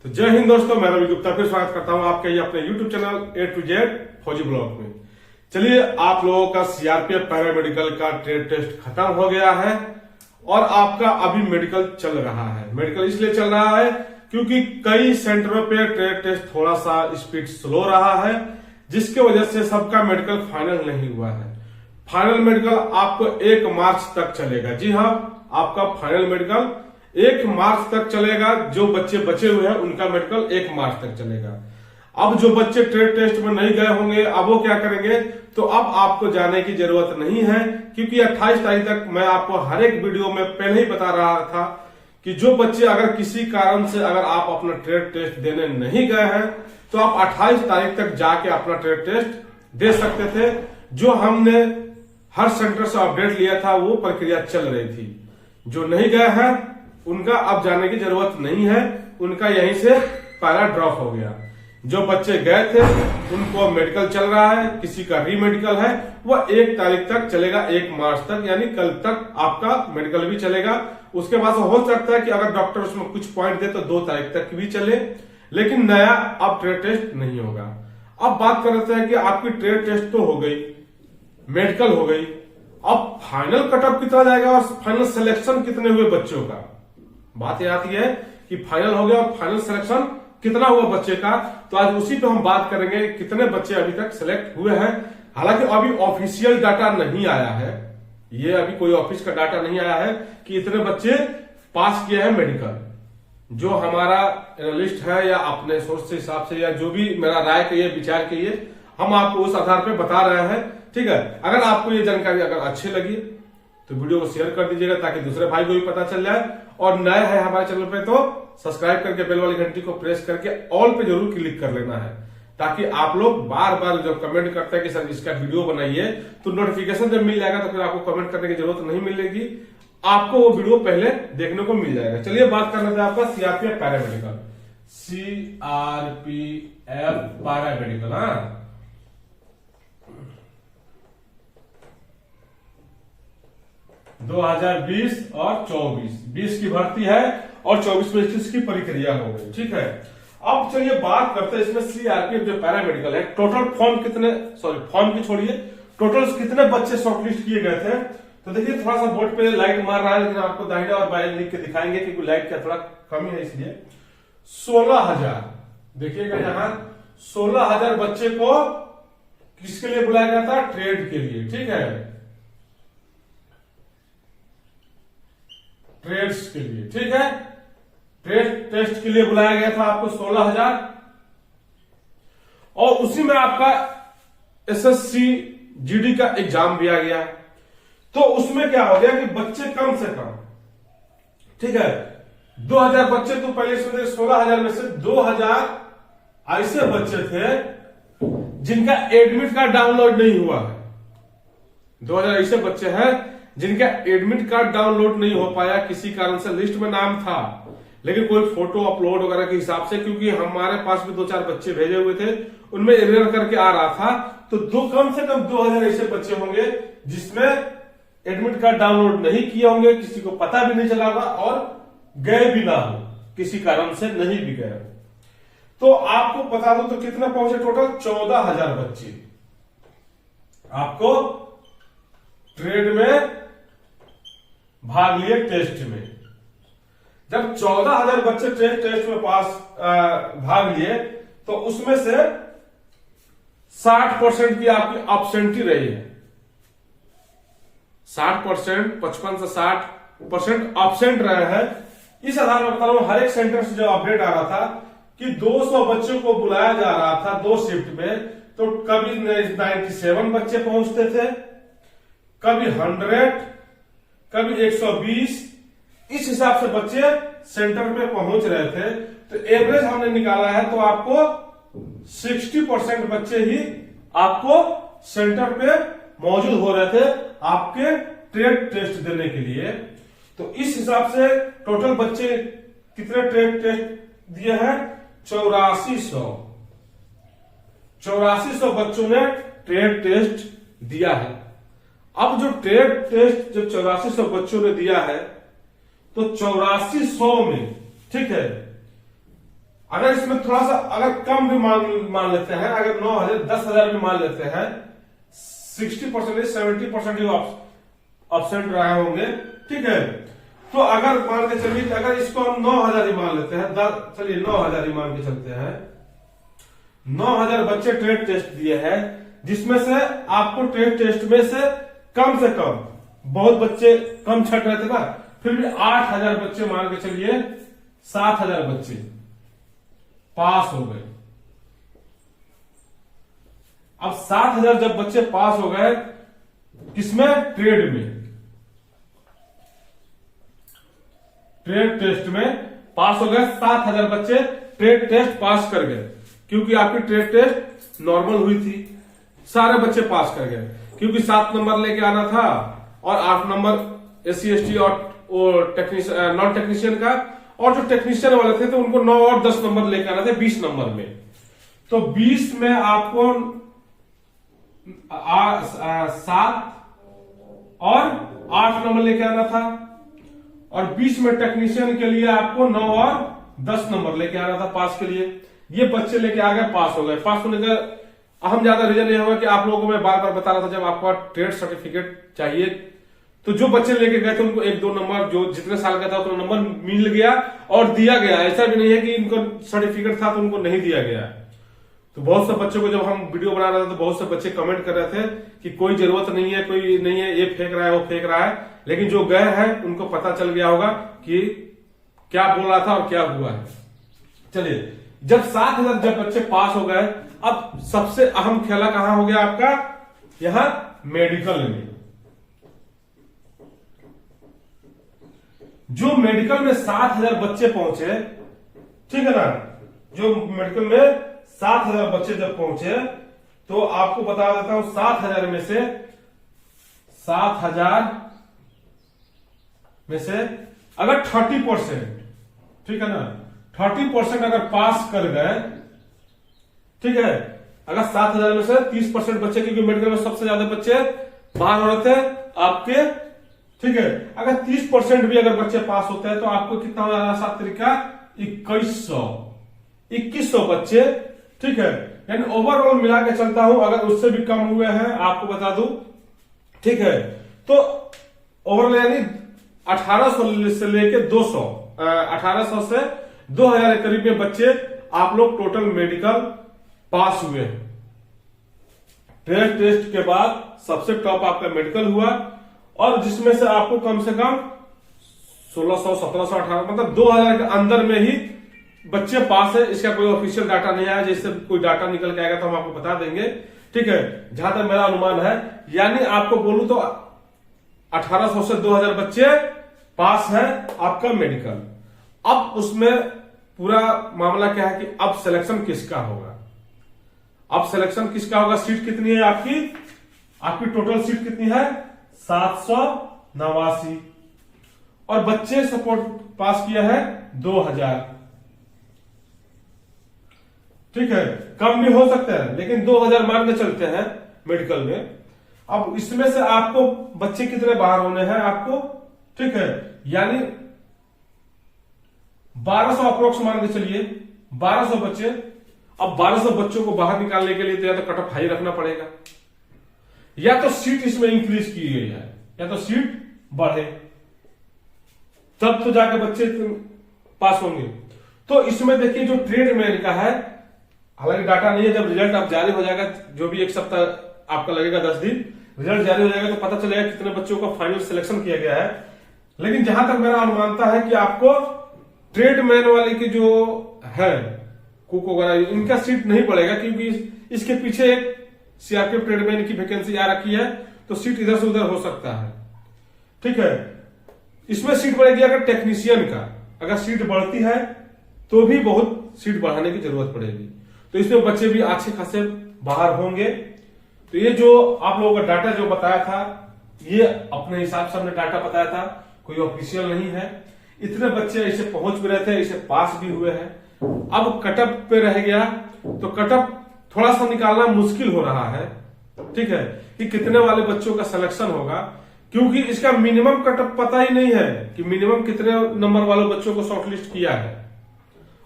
तो जय हिंद दोस्तों, मैं रवि गुप्ता फिर स्वागत करता हूं आपके अपने YouTube channel A to Z फौजी ब्लॉग में। चलिए, आप लोगों का सीआरपीएफ पैरामेडिकल का ट्रेड टेस्ट खत्म हो गया है और आपका अभी मेडिकल चल रहा है। मेडिकल इसलिए चल रहा है क्योंकि कई सेंटरों पे ट्रेड टेस्ट थोड़ा सा स्पीड स्लो रहा है, जिसके वजह से सबका मेडिकल फाइनल नहीं हुआ है। फाइनल मेडिकल आपको 1 मार्च तक चलेगा। जी हाँ, आपका फाइनल मेडिकल 1 मार्च तक चलेगा। जो बच्चे बचे हुए हैं उनका मेडिकल 1 मार्च तक चलेगा। अब जो बच्चे ट्रेड टेस्ट में नहीं गए होंगे, अब वो क्या करेंगे? तो अब आपको जाने की जरूरत नहीं है, क्योंकि 28 तारीख तक मैं आपको हर एक वीडियो में पहले ही बता रहा था कि जो बच्चे अगर किसी कारण से अगर आप अपना ट्रेड टेस्ट देने नहीं गए हैं तो आप 28 तारीख तक जाके अपना ट्रेड टेस्ट दे सकते थे। जो हमने हर सेंटर से अपडेट लिया था वो प्रक्रिया चल रही थी। जो नहीं गए हैं उनका अब जाने की जरूरत नहीं है, उनका यहीं से पहला ड्रॉप हो गया। जो बच्चे गए थे उनको मेडिकल चल रहा है, किसी का री मेडिकल है, वह 1 तारीख तक चलेगा, 1 मार्च तक, यानी कल तक आपका मेडिकल भी चलेगा। उसके बाद हो सकता है कि अगर डॉक्टर उसमें कुछ पॉइंट दे तो 2 तारीख तक भी चले, लेकिन नया अब ट्रेड टेस्ट नहीं होगा। अब बात कर रहे थे कि आपकी ट्रेड टेस्ट तो हो गई, मेडिकल हो गई, अब फाइनल कटअप कितना जाएगा और फाइनल सिलेक्शन कितने हुए बच्चों का। बात यह आती है कि फाइनल हो गया और फाइनल सिलेक्शन कितना हुआ बच्चे का। तो आज उसी पे हम बात करेंगे, कितने बच्चे अभी तक सिलेक्ट हुए हैं। हालांकि अभी ऑफिशियल डाटा नहीं आया है, ये अभी कोई ऑफिस का डाटा नहीं आया है कि इतने बच्चे पास किए हैं मेडिकल। जो हमारा एनालिस्ट है या अपने सोच के हिसाब से या जो भी मेरा राय कहिए, विचार कहिए, हम आपको उस आधार पर बता रहे हैं। ठीक है, अगर आपको ये जानकारी अगर अच्छी लगी तो वीडियो को शेयर कर दीजिएगा ताकि दूसरे भाई को भी पता चल जाए। और नए हैं हमारे चैनल पे तो सब्सक्राइब करके बेल वाली घंटी को प्रेस करके ऑल पे जरूर क्लिक कर लेना है, ताकि आप लोग बार बार जब कमेंट करते हैं कि सर इसका वीडियो बनाइए, तो नोटिफिकेशन जब मिल जाएगा तो फिर आपको कमेंट करने की जरूरत नहीं मिलेगी, आपको वो वीडियो पहले देखने को मिल जाएगा। चलिए बात कर लेते हैं आपका सीआरपीएफ पैरामेडिकल। सीआरपीएफ पैरामेडिकल, हाँ, (2020) और 20 की भर्ती है और 24 में इसकी प्रक्रिया हो गई। ठीक है, अब चलिए बात करते हैं इसमें सीआरपीएफ जो पैरामेडिकल है, टोटल फॉर्म की छोड़िए, टोटल कितने बच्चे शॉर्टलिस्ट किए गए थे। तो देखिए, थोड़ा सा बोर्ड पे लाइट मार रहा है, लेकिन आपको दाहिने और बाएं लिख के दिखाएंगे क्योंकि लाइट का थोड़ा कमी है, इसलिए 16,000 देखिएगा यहाँ 16,000 बच्चे को किसके लिए बुलाया गया था? ट्रेड के लिए। ठीक है, ट्रेड्स के लिए। ठीक है, ट्रेड टेस्ट के लिए बुलाया गया था आपको 16,000, और उसी में आपका एसएससी जीडी का एग्जाम भी आ गया। तो उसमें क्या हो गया कि बच्चे कम से कम, ठीक है, 2,000 बच्चे तो पहले इसमें 16,000 में से 2,000 ऐसे बच्चे थे जिनका एडमिट कार्ड डाउनलोड नहीं हुआ है। 2,000 ऐसे बच्चे हैं जिनका एडमिट कार्ड डाउनलोड नहीं हो पाया, किसी कारण से लिस्ट में नाम था लेकिन कोई फोटो अपलोड वगैरह के हिसाब से, क्योंकि हमारे पास भी 2-4 बच्चे भेजे हुए थे, उनमें एरर करके आ रहा था। तो कम से कम 2,000 ऐसे बच्चे होंगे जिसमें एडमिट कार्ड डाउनलोड नहीं किए होंगे, किसी को पता भी नहीं चला होगा और गए भी ना हो, किसी कारण से नहीं भी गए। तो आपको बता दो तो कितने पहुंचे? टोटल 14,000 बच्चे आपको ट्रेड में भाग लिए टेस्ट में। जब 14,000 बच्चे टेस्ट में भाग लिए तो उसमें से 60% की आपकी एब्सेंटी रही है। 60%, 55 से 60% एब्सेंट रहे हैं। इस आधार पर बता रहा हूं, हर एक सेंटर से जो अपडेट आ रहा था कि 200 बच्चों को बुलाया जा रहा था 2 शिफ्ट में, तो कभी 97 बच्चे पहुंचते थे, कभी 100, कभी 120, इस हिसाब से बच्चे सेंटर में पहुंच रहे थे। तो एवरेज हमने निकाला है तो आपको 60% बच्चे ही आपको सेंटर पे मौजूद हो रहे थे आपके ट्रेड टेस्ट देने के लिए। तो इस हिसाब से टोटल बच्चे कितने ट्रेड टेस्ट दिए हैं? 8400 बच्चों ने ट्रेड टेस्ट दिया है। अब जो ट्रेड टेस्ट जो 8400 बच्चों ने दिया है, तो 8400 में, ठीक है, अगर इसमें थोड़ा सा अगर कम भी मान लेते हैं, अगर 9,000 10,000 भी मान लेते हैं, 60% 70% ही ऑब्सेंट रहे होंगे, ठीक है। तो अगर मान के चलिए कि अगर इसको हम 9,000 ही मान लेते हैं, चलिए 9,000 ही मान के चलते हैं, 9,000 बच्चे ट्रेड टेस्ट दिए हैं, जिसमें से आपको ट्रेड टेस्ट में से कम, बहुत बच्चे कम छट रहे थे ना, फिर भी 8,000 बच्चे मान के चलिए 7,000 बच्चे पास हो गए। अब 7,000 जब बच्चे पास हो गए, किसमें? ट्रेड में, ट्रेड टेस्ट में पास हो गए 7,000 बच्चे ट्रेड टेस्ट पास कर गए, क्योंकि आपकी ट्रेड टेस्ट नॉर्मल हुई थी, सारे बच्चे पास कर गए, क्योंकि 7 नंबर लेके आना था और 8 नंबर SC ST और टेक्नीशियन नॉन टेक्नीशियन का, और जो टेक्नीशियन वाले थे तो उनको 9 और 10 नंबर लेके आना थे 20 नंबर में। तो 20 में आपको 7 और 8 नंबर लेके आना था, और 20 में टेक्नीशियन के लिए आपको 9 और 10 नंबर लेके आना था पास के लिए। ये बच्चे लेके आ गए, पास हो गए। पास होने का अहम ज्यादा रीजन यह होगा कि आप लोगों को मैं बार बार बता रहा था, जब आपका ट्रेड सर्टिफिकेट चाहिए तो जो बच्चे लेके गए थे उनको 1-2 नंबर, जो जितने साल का था उतना नंबर मिल गया और दिया गया। ऐसा भी नहीं है कि इनको सर्टिफिकेट था तो उनको नहीं दिया गया। तो बहुत से बच्चों को जब हम वीडियो बना रहे थे तो बहुत से बच्चे कमेंट कर रहे थे कि कोई जरूरत नहीं है, कोई नहीं है, ये फेंक रहा है, वो फेंक रहा है। लेकिन जो गए हैं उनको पता चल गया होगा कि क्या बोल रहा था और क्या हुआ है। चलिए, जब 7,000 जब बच्चे पास हो गए, अब सबसे अहम खेला कहां हो गया आपका? यहां मेडिकल में। जो मेडिकल में 7,000 बच्चे पहुंचे, ठीक है ना, जो मेडिकल में 7,000 बच्चे जब पहुंचे, तो आपको बता देता हूं 7,000 में से 7,000 में से अगर 30%, ठीक है ना, 30% अगर पास कर गए, ठीक है, अगर 7,000 में से 30% बच्चे, क्योंकि मेडिकल में सबसे ज्यादा बच्चे बाहर हो रहे थे आपके, ठीक है, अगर 30% भी अगर बच्चे पास होते हैं तो आपको कितना हो जाना? 7 तरीका 2100 बच्चे, ठीक है। यानी ओवरऑल मिला के चलता हूं, अगर उससे भी कम हुए हैं आपको बता दूं, ठीक है, तो ओवरऑल यानी 1800 से लेके 200, 1800 से 2000 के करीब में बच्चे आप लोग टोटल मेडिकल पास हुए हैं। ट्रेड टेस्ट के बाद सबसे टॉप आपका मेडिकल हुआ, और जिसमें से आपको कम से कम 1600, 1700, 1800 मतलब 2000 के अंदर में ही बच्चे पास है। इसका कोई ऑफिशियल डाटा नहीं आया, जैसे कोई डाटा निकल के आएगा तो हम आपको बता देंगे, ठीक है। जहां तक मेरा अनुमान है, यानी आपको बोलूं तो 1800 से 2000 बच्चे पास है आपका मेडिकल। अब उसमें पूरा मामला क्या है कि अब सिलेक्शन किसका होगा? अब सिलेक्शन किसका होगा? सीट कितनी है आपकी टोटल सीट कितनी है? 789, और बच्चे सपोर्ट पास किया है 2000, ठीक है। कम भी हो सकता है, लेकिन 2000 मान के चलते हैं मेडिकल में। अब इसमें से आपको बच्चे कितने बाहर होने हैं आपको, ठीक है, यानी 1200 अप्रोक्स मान के चलिए, 1200 बच्चे। अब 1200 बच्चों को बाहर निकालने के लिए तो या तो कट ऑफ हाई रखना पड़ेगा, या तो सीट इसमें इंक्रीज की गई है, या तो सीट बढ़े, तब तो जाके बच्चे पास होंगे। तो इसमें देखिए जो ट्रेड मैन का है, हालांकि डाटा नहीं है, जब रिजल्ट अब जारी हो जाएगा, जो भी 1 सप्ताह आपका लगेगा, 10 दिन, रिजल्ट जारी हो जाएगा तो पता चलेगा कितने बच्चों का फाइनल सिलेक्शन किया गया है। लेकिन जहां तक मेरा अनुमानता है कि आपको ट्रेड मैन वाले की जो है कुक वगैरह, इनका सीट नहीं पड़ेगा, क्योंकि इसके पीछे एक सीआरपीएफ ट्रेडमैन की वैकेंसी आ रखी है, तो सीट इधर से उधर हो सकता है, ठीक है। इसमें सीट बढ़ेगी अगर टेक्नीशियन का, अगर सीट बढ़ती है तो भी बहुत सीट बढ़ाने की जरूरत पड़ेगी, तो इसमें बच्चे भी अच्छे खासे बाहर होंगे। तो ये जो आप लोगों का डाटा जो बताया था, ये अपने हिसाब से हमने डाटा बताया था, कोई ऑफिशियल नहीं है। इतने बच्चे ऐसे पहुंच भी रहे थे, ऐसे पास भी हुए हैं। अब कटअप पे रह गया, तो कटअप थोड़ा सा निकालना मुश्किल हो रहा है, ठीक है, कि कितने वाले बच्चों का सिलेक्शन होगा, क्योंकि इसका मिनिमम कटअप पता ही नहीं है कि मिनिमम कितने नंबर वाले बच्चों को शॉर्टलिस्ट किया है।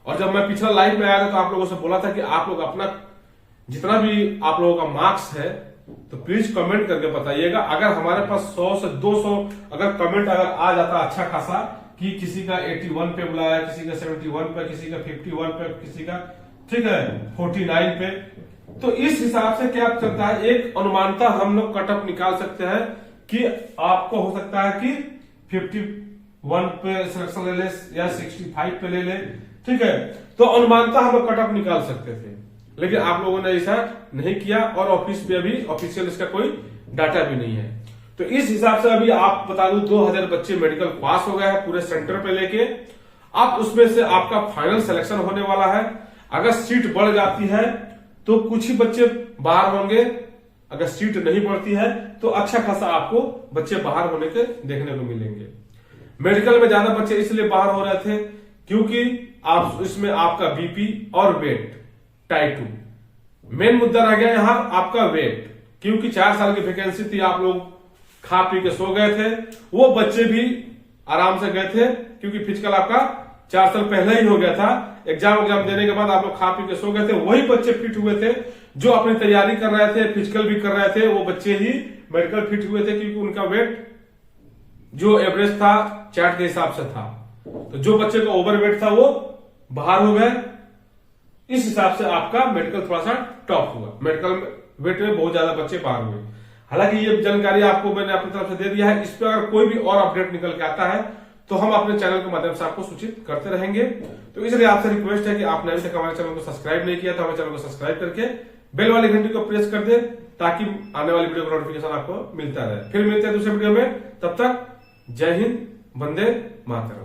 और जब मैं पिछला लाइव में आया था तो आप लोगों से बोला था कि आप लोग अपना जितना भी आप लोगों का मार्क्स है तो प्लीज कमेंट करके बताइएगा। अगर हमारे पास 100 से 200 अगर कमेंट अगर आ जाता अच्छा खासा कि किसी का 81 पे बुलाया, किसी का 71 पे, किसी का 51 पे, किसी का ठीक है 49 पे, तो इस हिसाब से क्या चलता है, एक अनुमानता हम लोग कट ऑफ निकाल सकते हैं कि आपको हो सकता है कि 51 पे सिलेक्शन ले ले या 65 पे ले ले, ठीक है। तो अनुमानता हम लोग कट ऑफ निकाल सकते थे, लेकिन आप लोगों ने ऐसा नहीं किया और ऑफिस पे अभी ऑफिशियल इसका कोई डाटा भी नहीं है। तो इस हिसाब से अभी आप बता दूं 2000 बच्चे मेडिकल पास हो गए हैं पूरे सेंटर पे लेके। अब उसमें से आपका फाइनल सिलेक्शन होने वाला है। अगर सीट बढ़ जाती है तो कुछ ही बच्चे बाहर होंगे, अगर सीट नहीं बढ़ती है तो अच्छा खासा आपको बच्चे बाहर होने के देखने को मिलेंगे। मेडिकल में ज्यादा बच्चे इसलिए बाहर हो रहे थे क्योंकि आप इसमें आपका बीपी और वेट टाइप 2 मेन मुद्दा रह गया यहाँ आपका वेट, क्योंकि 4 साल की वैकेंसी थी, आप लोग खा पी के सो गए थे, वो बच्चे भी आराम से गए थे क्योंकि फिजिकल आपका 4 साल पहले ही हो गया था। एग्जाम देने के बाद आप लोग खा पी के सो गए थे, वही बच्चे फिट हुए थे जो अपनी तैयारी कर रहे थे, फिजिकल भी कर रहे थे, वो बच्चे ही मेडिकल फिट हुए थे क्योंकि उनका वेट जो एवरेज था चार्ट के हिसाब से था। तो जो बच्चे का ओवर वेट था वो बाहर हो गए, इस हिसाब से आपका मेडिकल थोड़ा सा टॉप हुआ, मेडिकल वेट में बहुत ज्यादा बच्चे बाहर हुए। हालांकि ये जानकारी आपको मैंने अपनी तरफ से दे दिया है, इस पर अगर कोई भी और अपडेट निकल के आता है तो हम अपने चैनल के माध्यम से आपको सूचित करते रहेंगे। तो इसलिए आपसे रिक्वेस्ट है कि आपने अभी तक हमारे चैनल को सब्सक्राइब नहीं किया तो हमारे चैनल को सब्सक्राइब करके बेल वाली घंटी को प्रेस कर दे ताकि आने वाली वीडियो का नोटिफिकेशन आपको मिलता रहे। फिर मिलते हैं दूसरे वीडियो में, तब तक जय हिंद, वंदे मातरम।